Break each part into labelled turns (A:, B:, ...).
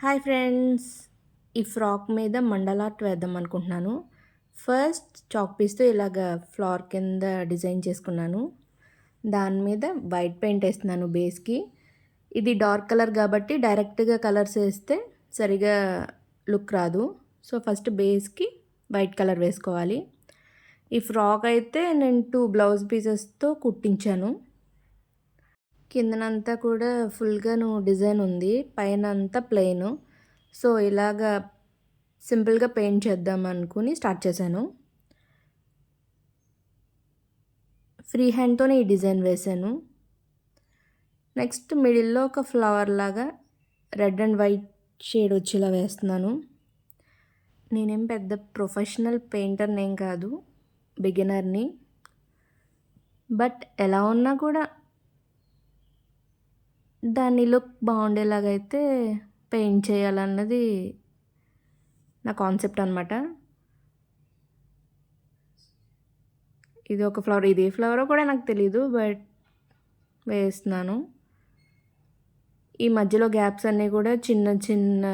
A: Hi friends, ఈ frock మీద మండల ఆర్ట్ వేద్దాం అనుకుంటున్నాను. ఫస్ట్ చాక్ పీస్తో ఇలాగ ఫ్లవర్ కింద డిజైన్ చేసుకున్నాను. దాని మీద వైట్ పెయింట్ వేస్తున్నాను బేస్కి. ఇది డార్క్ కలర్ కాబట్టి డైరెక్ట్గా కలర్స్ వేస్తే సరిగా లుక్ రాదు. సో ఫస్ట్ బేస్కి వైట్ కలర్ వేసుకోవాలి. ఈ ఫ్రాక్ అయితే నేను 2 బ్లౌజ్ పీసెస్తో కుట్టించాను. కిందనంతా కూడా ఫుల్గాను డిజైన్ ఉంది, పైన అంతా ప్లెయిన్. సో ఇలాగా సింపుల్గా పెయింట్ చేద్దాం అనుకుని స్టార్ట్ చేశాను. ఫ్రీ హ్యాండ్తోనే ఈ డిజైన్ వేశాను. నెక్స్ట్ మిడిల్లో ఒక ఫ్లవర్ లాగా రెడ్ అండ్ వైట్ షేడ్ వచ్చేలా వేస్తున్నాను. నేనేం పెద్ద ప్రొఫెషనల్ పెయింటర్ని ఏం కాదు, బిగినర్ని. బట్ ఎలా ఉన్నా కూడా దాని లుక్ బాగుండేలాగైతే పెయింట్ చేయాలన్నది నా కాన్సెప్ట్ అనమాట. ఇది ఒక ఫ్లవర్, ఇది ఏ ఫ్లవరో కూడా నాకు తెలీదు, బట్ వేస్తున్నాను. ఈ మధ్యలో గ్యాప్స్ అన్నీ కూడా చిన్న చిన్న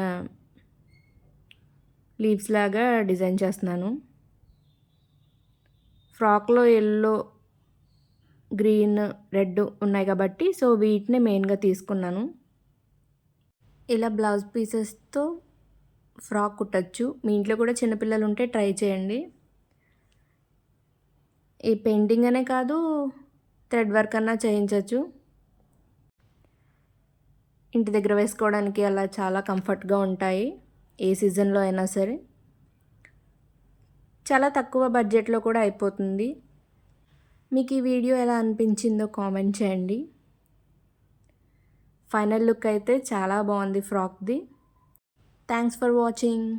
A: లీవ్స్ లాగా డిజైన్ చేస్తున్నాను. ఫ్రాక్లో ఎల్లో, గ్రీన్, రెడ్ ఉన్నాయి కాబట్టి సో వీటిని మెయిన్గా తీసుకున్నాను. ఇలా బ్లౌజ్ పీసెస్తో ఫ్రాక్ కుట్టచ్చు. మీ ఇంట్లో కూడా చిన్నపిల్లలు ఉంటే ట్రై చేయండి. ఈ పెయింటింగ్ అనే కాదు, థ్రెడ్ వర్క్ అన్నా చేయించవచ్చు. ఇంటి దగ్గర వేసుకోవడానికి అలా చాలా కంఫర్ట్గా ఉంటాయి, ఏ సీజన్లో అయినా సరే. చాలా తక్కువ బడ్జెట్లో కూడా అయిపోతుంది. మీకు ఈ వీడియో ఎలా అనిపించిందో కామెంట్ చేయండి. ఫైనల్ లుక్ అయితే చాలా బాగుంది ఫ్రాక్ది. Thanks for watching.